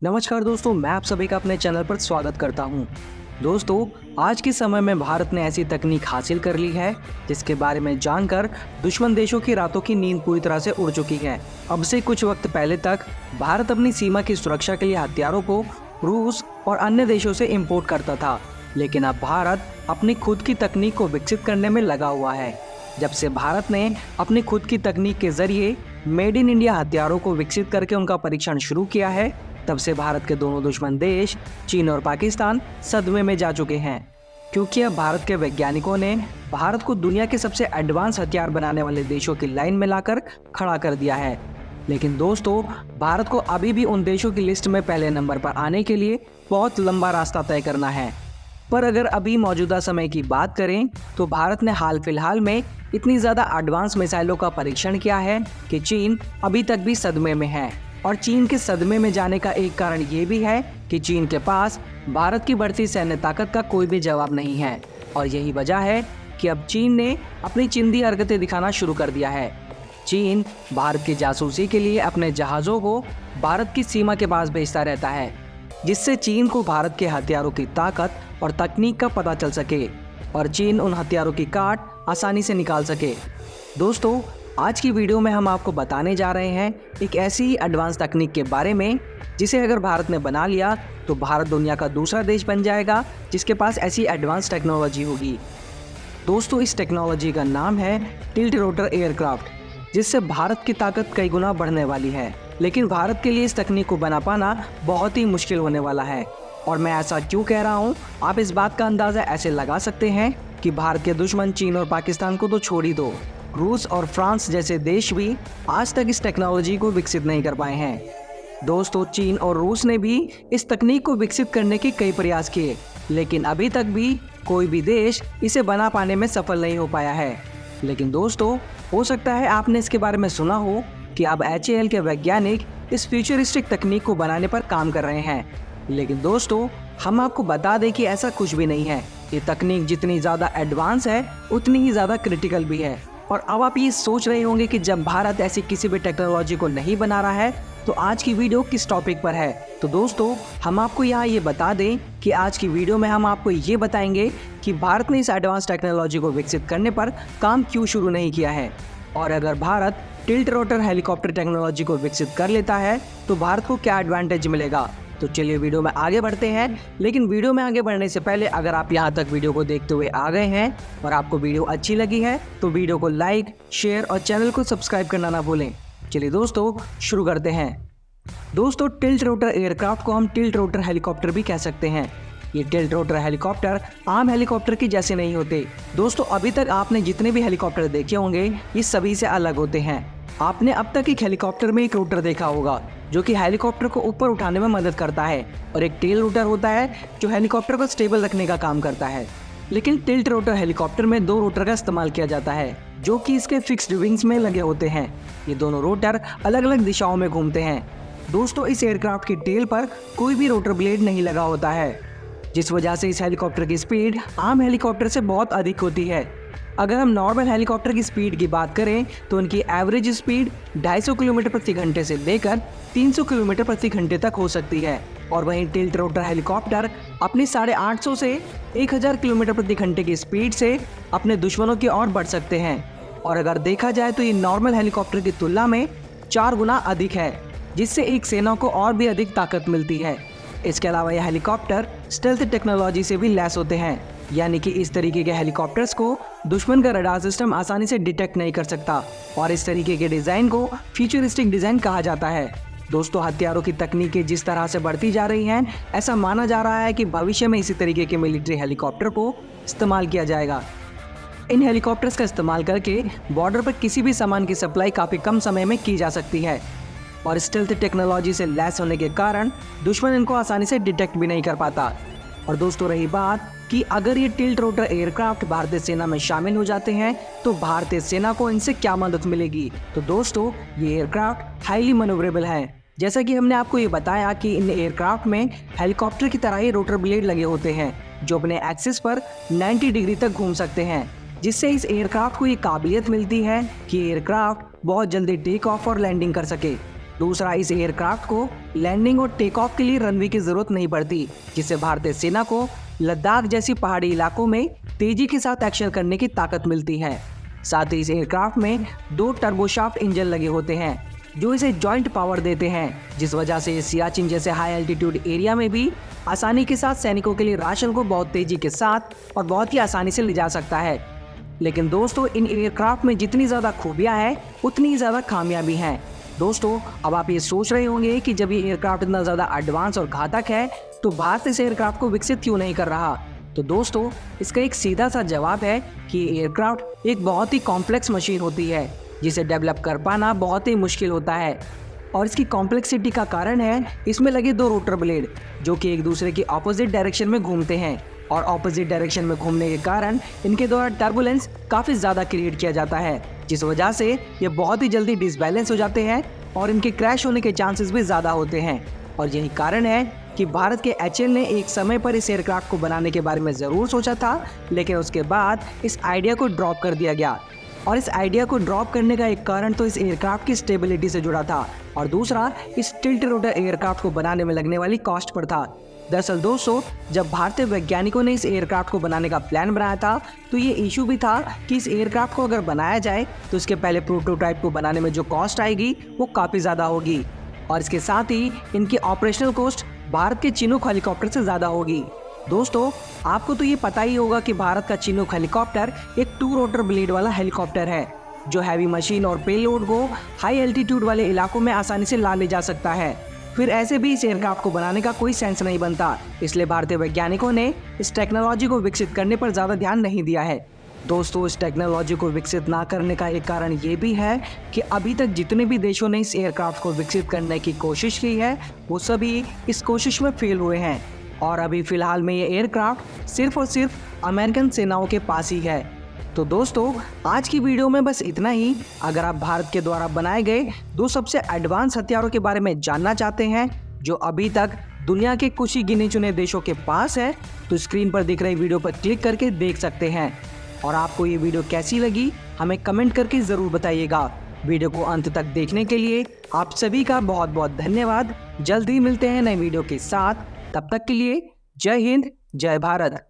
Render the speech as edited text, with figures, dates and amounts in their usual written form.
नमस्कार दोस्तों, मैं आप सभी का अपने चैनल पर स्वागत करता हूं। दोस्तों, आज के समय में भारत ने ऐसी तकनीक हासिल कर ली है जिसके बारे में जानकर दुश्मन देशों की रातों की नींद पूरी तरह से उड़ चुकी है। अब से कुछ वक्त पहले तक भारत अपनी सीमा की सुरक्षा के लिए हथियारों को रूस और अन्य देशों से इंपोर्ट करता था, लेकिन अब भारत अपनी खुद की तकनीक को विकसित करने में लगा हुआ है। जब से भारत ने अपनी खुद की तकनीक के जरिए मेड इन इंडिया हथियारों को विकसित करके उनका परीक्षण शुरू किया है, तब से भारत के दोनों दुश्मन देश चीन और पाकिस्तान सदमे में जा चुके हैं, क्योंकि अब भारत के वैज्ञानिकों ने भारत को दुनिया के सबसे एडवांस हथियार बनाने वाले देशों की लाइन में लाकर खड़ा कर दिया है। लेकिन दोस्तों, भारत को अभी भी उन देशों की लिस्ट में पहले नंबर पर आने के लिए बहुत लंबा रास्ता तय करना है। पर अगर अभी मौजूदा समय की बात करें तो भारत ने हाल फिलहाल में इतनी ज़्यादा एडवांस मिसाइलों का परीक्षण किया है कि चीन अभी तक भी सदमे में है। और चीन के सदमे में जाने का एक कारण ये भी है कि चीन के पास भारत की बढ़ती सैन्य ताकत का कोई भी जवाब नहीं है। और यही वजह है कि अब चीन ने अपनी चिंदी हरकतें दिखाना शुरू कर दिया है। चीन भारत की जासूसी के लिए अपने जहाज़ों को भारत की सीमा के पास भेजता रहता है, जिससे चीन को भारत के हथियारों की ताकत और तकनीक का पता चल सके और चीन उन हथियारों की काट आसानी से निकाल सके। दोस्तों, आज की वीडियो में हम आपको बताने जा रहे हैं एक ऐसी ही एडवांस तकनीक के बारे में जिसे अगर भारत ने बना लिया तो भारत दुनिया का दूसरा देश बन जाएगा जिसके पास ऐसी एडवांस टेक्नोलॉजी होगी। दोस्तों, इस टेक्नोलॉजी का नाम है टिल्ट रोटर एयरक्राफ्ट, जिससे भारत की ताकत कई गुना बढ़ने वाली है। लेकिन भारत के लिए इस तकनीक को बना पाना बहुत ही मुश्किल होने वाला है। और मैं ऐसा क्यों कह रहा हूँ, आप इस बात का अंदाज़ा ऐसे लगा सकते हैं कि भारत के दुश्मन चीन और पाकिस्तान को तो छोड़ ही दो, रूस और फ्रांस जैसे देश भी आज तक इस टेक्नोलॉजी को विकसित नहीं कर पाए हैं। दोस्तों, चीन और रूस ने भी इस तकनीक को विकसित करने के कई प्रयास किए, लेकिन अभी तक भी कोई भी देश इसे बना पाने में सफल नहीं हो पाया है। लेकिन दोस्तों, हो सकता है आपने इसके बारे में सुना हो कि अब HAL के वैज्ञानिक इस फ्यूचरिस्टिक तकनीक को बनाने पर काम कर रहे हैं। लेकिन दोस्तों, हम आपको बता दें कि ऐसा कुछ भी नहीं है। ये तकनीक जितनी ज़्यादा एडवांस है उतनी ही ज़्यादा क्रिटिकल भी है। और अब आप ये सोच रहे होंगे कि जब भारत ऐसी किसी भी टेक्नोलॉजी को नहीं बना रहा है तो आज की वीडियो किस टॉपिक पर है। तो दोस्तों, हम आपको यहाँ ये बता दें कि आज की वीडियो में हम आपको ये बताएंगे कि भारत ने इस एडवांस टेक्नोलॉजी को विकसित करने पर काम क्यों शुरू नहीं किया है। और अगर Bharat tilt rotor helicopter technology को विकसित कर लेता है तो भारत को क्या एडवांटेज मिलेगा। तो चलिए वीडियो में आगे बढ़ते हैं। लेकिन वीडियो में आगे बढ़ने से पहले अगर आप यहाँ तक वीडियो को देखते हुए आ गए हैं और आपको वीडियो अच्छी लगी है तो वीडियो को लाइक, शेयर और चैनल को सब्सक्राइब करना ना भूलें। चलिए दोस्तों, शुरू करते हैं। दोस्तों, टिल्ट रोटर एयरक्राफ्ट को हम टिल्ट रोटर हेलीकॉप्टर भी कह सकते हैं। ये टिल्ट रोटर हेलीकॉप्टर आम हेलीकॉप्टर की जैसे नहीं होते। दोस्तों, अभी तक आपने जितने भी हेलीकॉप्टर देखे होंगे ये सभी से अलग होते हैं। आपने अब तक एक हेलीकॉप्टर में एक रोटर देखा होगा जो कि हेलीकॉप्टर को ऊपर उठाने में मदद करता है, और एक टेल रोटर होता है जो हेलीकॉप्टर को स्टेबल रखने का काम करता है। लेकिन टिल्ट रोटर हेलीकॉप्टर में दो रोटर का इस्तेमाल किया जाता है जो कि इसके फिक्स्ड विंग्स में लगे होते हैं। ये दोनों रोटर अलग अलग दिशाओं में घूमते हैं। दोस्तों, इस एयरक्राफ्ट की टेल पर कोई भी रोटर ब्लेड नहीं लगा होता है, जिस वजह से इस हेलीकॉप्टर की स्पीड आम हेलीकॉप्टर से बहुत अधिक होती है। अगर हम नॉर्मल हेलीकॉप्टर की स्पीड की बात करें तो उनकी एवरेज स्पीड 250 किलोमीटर प्रति घंटे से लेकर 300 किलोमीटर प्रति घंटे तक हो सकती है। और वहीं टिल्ट रोटर हेलीकॉप्टर अपनी 850 से 1000 किलोमीटर प्रति घंटे की स्पीड से अपने दुश्मनों की ओर बढ़ सकते हैं। और अगर देखा जाए तो ये नॉर्मल हेलीकॉप्टर की तुलना में 4 गुना अधिक है, जिससे एक सेना को और भी अधिक ताकत मिलती है। इसके अलावा यह हेलीकॉप्टर स्टेल्थ टेक्नोलॉजी से भी लैस होते हैं, यानी कि इस तरीके के हेलीकॉप्टर्स को दुश्मन का रडार सिस्टम आसानी से डिटेक्ट नहीं कर सकता। और इस तरीके के डिज़ाइन को फ्यूचरिस्टिक डिज़ाइन कहा जाता है। दोस्तों, हथियारों की तकनीकें जिस तरह से बढ़ती जा रही हैं, ऐसा माना जा रहा है कि भविष्य में इसी तरीके के मिलिट्री हेलीकॉप्टर को इस्तेमाल किया जाएगा। इन हेलीकॉप्टर्स का इस्तेमाल करके बॉर्डर पर किसी भी सामान की सप्लाई काफ़ी कम समय में की जा सकती है। और स्टेल्थ टेक्नोलॉजी से लैस होने के कारण दुश्मन इनको आसानी से डिटेक्ट भी नहीं कर पाता। और दोस्तों, रही बात कि अगर ये टिल्ट रोटर एयरक्राफ्ट भारतीय सेना में शामिल हो जाते हैं तो भारतीय सेना को इनसे क्या मदद मिलेगी। तो दोस्तों, ये एयरक्राफ्ट हाईली मैन्यूवरेबल हैं। जैसा कि हमने आपको ये बताया कि इन एयरक्राफ्ट में हेलीकॉप्टर की तरह ही रोटर ब्लेड लगे होते हैं जो अपने एक्सिस पर 90 डिग्री तक घूम सकते हैं, जिससे इस एयरक्राफ्ट को ये काबिलियत मिलती है कि एयरक्राफ्ट बहुत जल्दी टेक ऑफ और लैंडिंग कर सके। दूसरा, इस एयरक्राफ्ट को लैंडिंग और टेक ऑफ के लिए रनवे की जरूरत नहीं पड़ती, जिससे भारतीय सेना को लद्दाख जैसी पहाड़ी इलाकों में तेजी के साथ एक्शन करने की ताकत मिलती है। साथ ही इस एयरक्राफ्ट में 2 टर्बोशाफ्ट इंजन लगे होते हैं जो इसे जॉइंट पावर देते हैं, जिस वजह से सियाचिन जैसे हाई एल्टीट्यूड एरिया में भी आसानी के साथ सैनिकों के लिए राशन को बहुत तेजी के साथ और बहुत ही आसानी से ले जा सकता है। लेकिन दोस्तों, इन एयरक्राफ्ट में जितनी ज़्यादा खूबियाँ हैं उतनी ही ज़्यादा खामियां भी हैं। दोस्तों, अब आप ये सोच रहे होंगे कि जब ये एयरक्राफ्ट इतना ज़्यादा एडवांस और घातक है तो भारत इस एयरक्राफ्ट को विकसित क्यों नहीं कर रहा। तो दोस्तों, इसका एक सीधा सा जवाब है कि एयरक्राफ्ट एक बहुत ही कॉम्प्लेक्स मशीन होती है जिसे डेवलप कर पाना बहुत ही मुश्किल होता है। और इसकी कॉम्प्लेक्सिटी का कारण है इसमें लगे 2 रोटर ब्लेड जो कि एक दूसरे की ऑपोजिट डायरेक्शन में घूमते हैं, और ऑपोजिट डायरेक्शन में घूमने के कारण इनके द्वारा टर्बुलेंस काफ़ी ज़्यादा क्रिएट किया जाता है, जिस वजह से ये बहुत ही जल्दी डिसबैलेंस हो जाते हैं और इनके क्रैश होने के चांसेस भी ज़्यादा होते हैं। और यही कारण है कि भारत के HAL ने एक समय पर इस एयरक्राफ्ट को बनाने के बारे में ज़रूर सोचा था, लेकिन उसके बाद इस आइडिया को ड्रॉप कर दिया गया। और इस आइडिया को ड्रॉप करने का एक कारण तो इस एयरक्राफ्ट की स्टेबिलिटी से जुड़ा था, और दूसरा इस टिल्ट रोटर एयरक्राफ्ट को बनाने में लगने वाली कॉस्ट पर था। दरअसल दोस्तों, जब भारतीय वैज्ञानिकों ने इस एयरक्राफ्ट को बनाने का प्लान बनाया था तो ये इशू भी था कि इस एयरक्राफ्ट को अगर बनाया जाए तो इसके पहले प्रोटोटाइप को बनाने में जो कॉस्ट आएगी वो काफ़ी ज़्यादा होगी, और इसके साथ ही इनकी ऑपरेशनल कॉस्ट भारत के चिनूक हेलीकॉप्टर से ज़्यादा होगी। दोस्तों, आपको तो ये पता ही होगा कि भारत का चिनूक हेलीकॉप्टर एक 2 रोटर ब्लेड वाला हेलीकॉप्टर है जो हैवी मशीन और पेलोड को हाई एल्टीट्यूड वाले इलाकों में आसानी से ला ले जा सकता है। फिर ऐसे भी इस एयरक्राफ्ट को बनाने का कोई सेंस नहीं बनता, इसलिए भारतीय वैज्ञानिकों ने इस टेक्नोलॉजी को विकसित करने पर ज़्यादा ध्यान नहीं दिया है। दोस्तों, इस टेक्नोलॉजी को विकसित ना करने का एक कारण ये भी है कि अभी तक जितने भी देशों ने इस एयरक्राफ्ट को विकसित करने की कोशिश की है वो सभी इस कोशिश में फेल हुए हैं, और अभी फिलहाल में ये एयरक्राफ्ट सिर्फ और सिर्फ अमेरिकन सेनाओं के पास ही है। तो दोस्तों, आज की वीडियो में बस इतना ही। अगर आप भारत के द्वारा बनाए गए 2 सबसे एडवांस हथियारों के बारे में जानना चाहते हैं जो अभी तक दुनिया के कुछ ही गिने चुने देशों के पास है, तो स्क्रीन पर दिख रही वीडियो पर क्लिक करके देख सकते हैं। और आपको ये वीडियो कैसी लगी हमें कमेंट करके ज़रूर बताइएगा। वीडियो को अंत तक देखने के लिए आप सभी का बहुत बहुत धन्यवाद। जल्द ही मिलते हैं नई वीडियो के साथ, तब तक के लिए जय हिंद, जय भारत।